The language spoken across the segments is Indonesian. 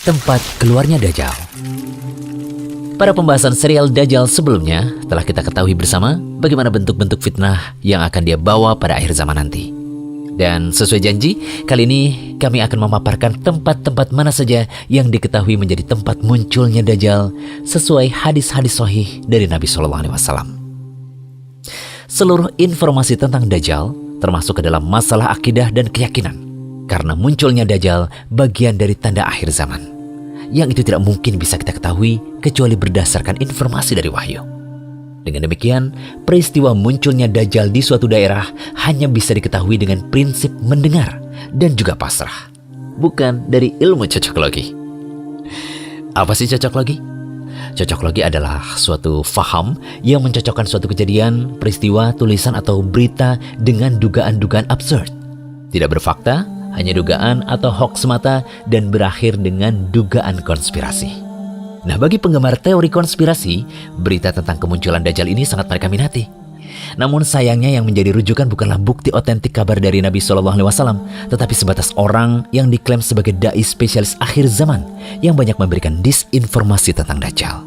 tempat keluarnya Dajjal. Pada pembahasan serial Dajjal sebelumnya, telah kita ketahui bersama bagaimana bentuk-bentuk fitnah yang akan dia bawa pada akhir zaman nanti. Dan sesuai janji, kali ini kami akan memaparkan tempat-tempat mana saja yang diketahui menjadi tempat munculnya Dajjal sesuai hadis-hadis sahih dari Nabi SAW. Seluruh informasi tentang Dajjal termasuk ke dalam masalah akidah dan keyakinan. Karena munculnya Dajjal bagian dari tanda akhir zaman, yang itu tidak mungkin bisa kita ketahui kecuali berdasarkan informasi dari wahyu. Dengan demikian, peristiwa munculnya Dajjal di suatu daerah hanya bisa diketahui dengan prinsip mendengar dan juga pasrah, bukan dari ilmu cocoklogi. Apa sih cocoklogi? Cocoklogi adalah suatu faham yang mencocokkan suatu kejadian, peristiwa, tulisan atau berita dengan dugaan-dugaan absurd. Tidak berfakta, hanya dugaan atau hoax semata dan berakhir dengan dugaan konspirasi. Nah, bagi penggemar teori konspirasi, berita tentang kemunculan Dajjal ini sangat mereka minati. Namun sayangnya yang menjadi rujukan bukanlah bukti otentik kabar dari Nabi SAW, tetapi sebatas orang yang diklaim sebagai dai spesialis akhir zaman yang banyak memberikan disinformasi tentang Dajjal.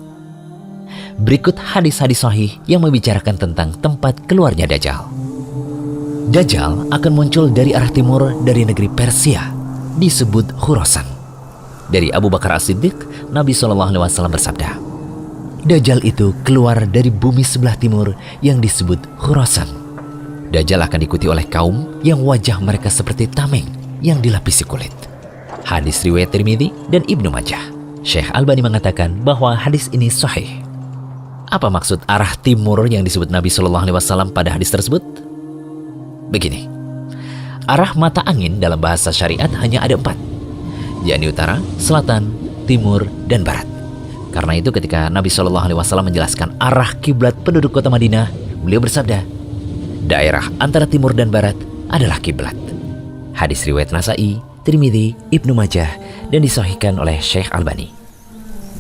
Berikut hadis-hadis sahih yang membicarakan tentang tempat keluarnya Dajjal. Dajjal akan muncul dari arah timur dari negeri Persia, disebut Khurasan. Dari Abu Bakar As-Siddiq, Nabi SAW bersabda, Dajjal itu keluar dari bumi sebelah timur yang disebut Khurasan. Dajjal akan diikuti oleh kaum yang wajah mereka seperti tameng yang dilapisi kulit. Hadis riwayat Tirmidzi dan Ibnu Majah. Syekh Albani mengatakan bahwa hadis ini sahih. Apa maksud arah timur yang disebut Nabi SAW pada hadis tersebut? Begini, arah mata angin dalam bahasa syariat hanya ada 4, yakni utara, selatan, timur, dan barat. Karena itu ketika Nabi SAW menjelaskan arah kiblat penduduk kota Madinah, beliau bersabda, daerah antara timur dan barat adalah kiblat. Hadis riwayat Nasai, Tirmidzi, Ibnu Majah, dan disahihkan oleh Syekh Albani.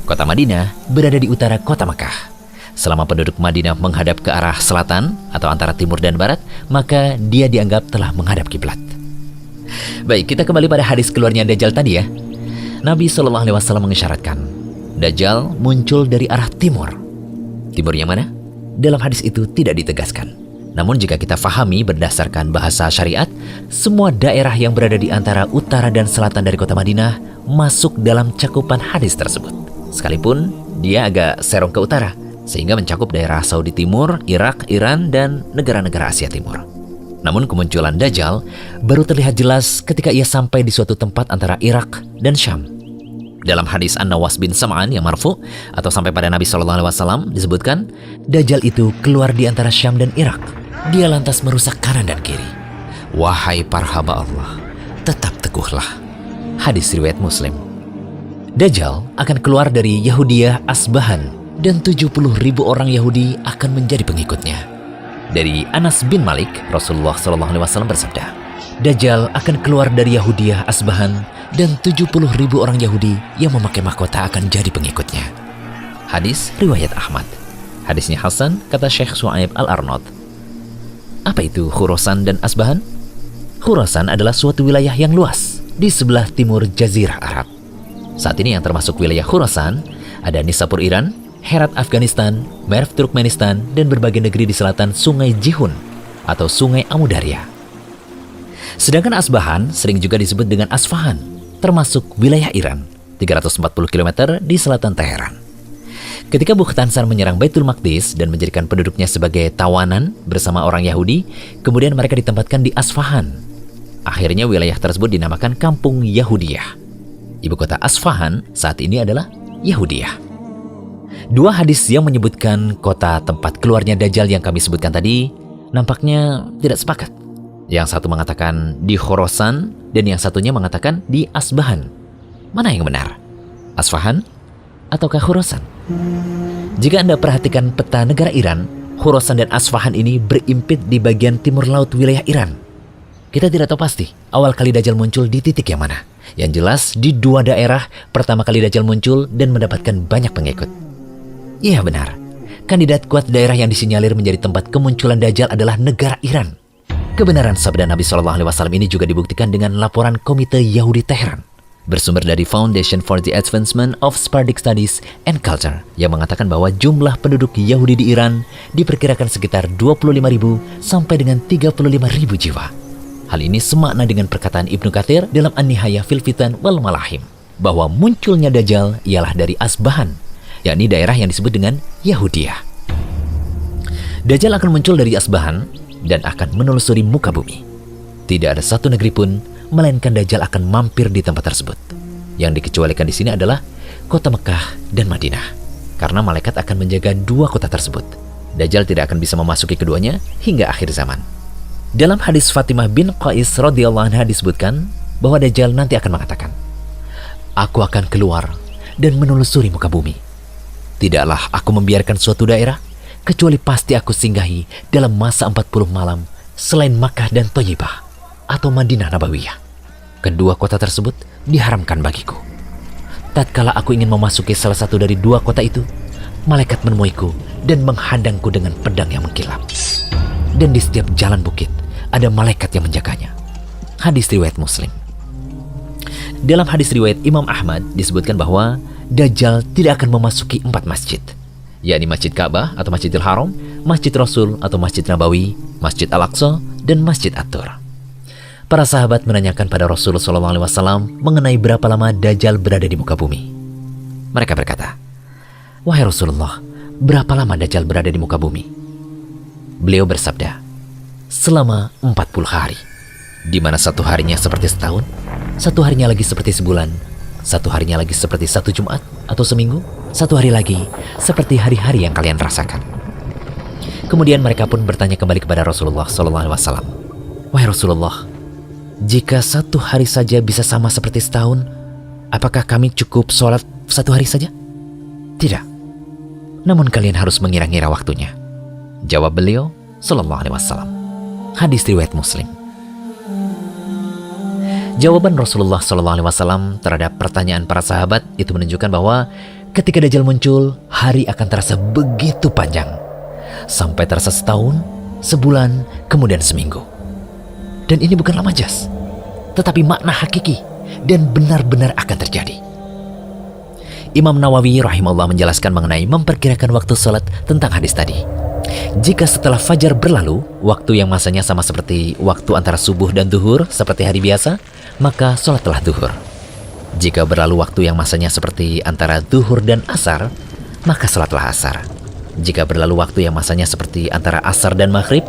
Kota Madinah berada di utara kota Makkah. Selama penduduk Madinah menghadap ke arah selatan atau antara timur dan barat, maka dia dianggap telah menghadap kiblat. Baik, kita kembali pada hadis keluarnya Dajjal tadi ya. Nabi SAW mengisyaratkan Dajjal muncul dari arah timur. Timur yang mana? Dalam hadis itu tidak ditegaskan. Namun jika kita fahami berdasarkan bahasa syariat, semua daerah yang berada di antara utara dan selatan dari kota Madinah masuk dalam cakupan hadis tersebut. Sekalipun dia agak serong ke utara, sehingga mencakup daerah Saudi Timur, Irak, Iran, dan negara-negara Asia Timur. Namun kemunculan Dajjal baru terlihat jelas ketika ia sampai di suatu tempat antara Irak dan Syam. Dalam hadis An-Nawas bin Sam'an yang marfu atau sampai pada Nabi SAW disebutkan, Dajjal itu keluar di antara Syam dan Irak. Dia lantas merusak kanan dan kiri. Wahai para hamba Allah, tetap teguhlah. Hadis riwayat Muslim. Dajjal akan keluar dari Yahudiyah Asbahan dan 70.000 orang Yahudi akan menjadi pengikutnya. Dari Anas bin Malik, Rasulullah SAW bersabda, Dajjal akan keluar dari Yahudiyah Asbahan dan 70.000 orang Yahudi yang memakai mahkota akan jadi pengikutnya. Hadis riwayat Ahmad. Hadisnya Hasan, kata Syekh Su'aib Al-Arnaud. Apa itu Khurasan dan Asbahan? Khurasan adalah suatu wilayah yang luas di sebelah timur Jazirah Arab. Saat ini yang termasuk wilayah Khurasan ada Nisapur Iran, Herat Afghanistan, Merv Turkmenistan, dan berbagai negeri di selatan Sungai Jihun atau Sungai Amudarya. Sedangkan Asbahan sering juga disebut dengan Asfahan, termasuk wilayah Iran, 340 km di selatan Teheran. Ketika Bukhtansar menyerang Baitul Maqdis dan menjadikan penduduknya sebagai tawanan bersama orang Yahudi, kemudian mereka ditempatkan di Asfahan. Akhirnya wilayah tersebut dinamakan Kampung Yahudiyah. Ibu kota Asfahan saat ini adalah Yahudiyah. Dua hadis yang menyebutkan kota tempat keluarnya Dajjal yang kami sebutkan tadi nampaknya tidak sepakat. Yang satu mengatakan di Khurasan dan yang satunya mengatakan di Asbahan. Mana yang benar? Asfahan ataukah Khurasan? Jika Anda perhatikan peta negara Iran, Khurasan dan Asfahan ini berimpit di bagian timur laut wilayah Iran. Kita tidak tahu pasti awal kali Dajjal muncul di titik yang mana. Yang jelas di dua daerah pertama kali Dajjal muncul dan mendapatkan banyak pengikut. Iya benar, kandidat kuat daerah yang disinyalir menjadi tempat kemunculan Dajjal adalah negara Iran. Kebenaran sabda Nabi SAW ini juga dibuktikan dengan laporan Komite Yahudi Teheran. bersumber dari Foundation for the Advancement of Sephardic Studies and Culture yang mengatakan bahwa jumlah penduduk Yahudi di Iran diperkirakan sekitar 25.000 sampai dengan 35.000 jiwa. Hal ini semakna dengan perkataan Ibnu Katsir dalam An-Nihayah fil Fitan wal Malahim bahwa munculnya Dajjal ialah dari Asbahan, yakni daerah yang disebut dengan Yahudiyah. Dajjal akan muncul dari Asbahan dan akan menelusuri muka bumi. Tidak ada satu negeri pun melainkan Dajjal akan mampir di tempat tersebut. Yang dikecualikan di sini adalah kota Mekah dan Madinah, karena malaikat akan menjaga dua kota tersebut. Dajjal tidak akan bisa memasuki keduanya hingga akhir zaman. Dalam hadis Fatimah bin Qais radhiyallahu anha disebutkan bahwa Dajjal nanti akan mengatakan, "Aku akan keluar dan menelusuri muka bumi. Tidaklah aku membiarkan suatu daerah, kecuali pasti aku singgahi dalam masa 40 malam selain Makkah dan Thayyibah atau Madinah Nabawiyah. Kedua kota tersebut diharamkan bagiku. Tatkala aku ingin memasuki salah satu dari dua kota itu, malaikat menemuiku dan menghadangku dengan pedang yang mengkilap. Dan di setiap jalan bukit ada malaikat yang menjaganya." Hadis riwayat Muslim. Dalam hadis riwayat Imam Ahmad disebutkan bahwa Dajjal tidak akan memasuki 4 masjid, yakni Masjid Ka'bah atau Masjidil Haram, Masjid Rasul atau Masjid Nabawi, Masjid Al-Aqsa, dan Masjid At-Tur. Para sahabat menanyakan pada Rasulullah SAW mengenai berapa lama Dajjal berada di muka bumi. Mereka berkata, "Wahai Rasulullah, berapa lama Dajjal berada di muka bumi?" Beliau bersabda, "Selama 40 hari, di mana satu harinya seperti setahun, satu harinya lagi seperti sebulan, satu harinya lagi seperti satu Jumat atau seminggu, satu hari lagi seperti hari-hari yang kalian rasakan." Kemudian mereka pun bertanya kembali kepada Rasulullah SAW, "Wahai Rasulullah, jika satu hari saja bisa sama seperti setahun, apakah kami cukup sholat satu hari saja?" "Tidak, namun kalian harus mengira-ngira waktunya," jawab beliau SAW. Hadis riwayat Muslim. Jawaban Rasulullah SAW terhadap pertanyaan para sahabat itu menunjukkan bahwa ketika Dajjal muncul, hari akan terasa begitu panjang, sampai terasa setahun, sebulan, kemudian seminggu. Dan ini bukanlah majas, tetapi makna hakiki dan benar-benar akan terjadi. Imam Nawawi rahimahullah menjelaskan mengenai memperkirakan waktu salat tentang hadis tadi. Jika setelah fajar berlalu, waktu yang masanya sama seperti waktu antara subuh dan duhur seperti hari biasa, maka salatlah duhur. Jika berlalu waktu yang masanya seperti antara duhur dan asar, maka salatlah asar. Jika berlalu waktu yang masanya seperti antara asar dan maghrib,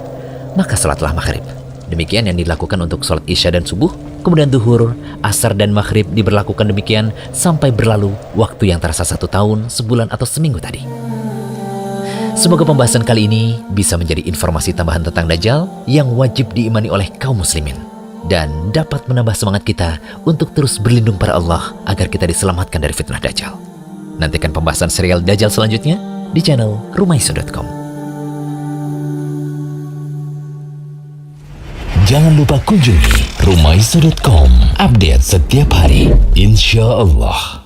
maka salatlah maghrib. Demikian yang dilakukan untuk sholat isya dan subuh, kemudian duhur, asar dan maghrib diberlakukan demikian sampai berlalu waktu yang terasa 1 tahun, sebulan atau seminggu tadi. Semoga pembahasan kali ini bisa menjadi informasi tambahan tentang Dajjal yang wajib diimani oleh kaum muslimin dan dapat menambah semangat kita untuk terus berlindung pada Allah agar kita diselamatkan dari fitnah Dajjal. Nantikan pembahasan serial Dajjal selanjutnya di channel Rumaiso.com. Jangan lupa kunjungi Rumaiso.com, update setiap hari, insya Allah.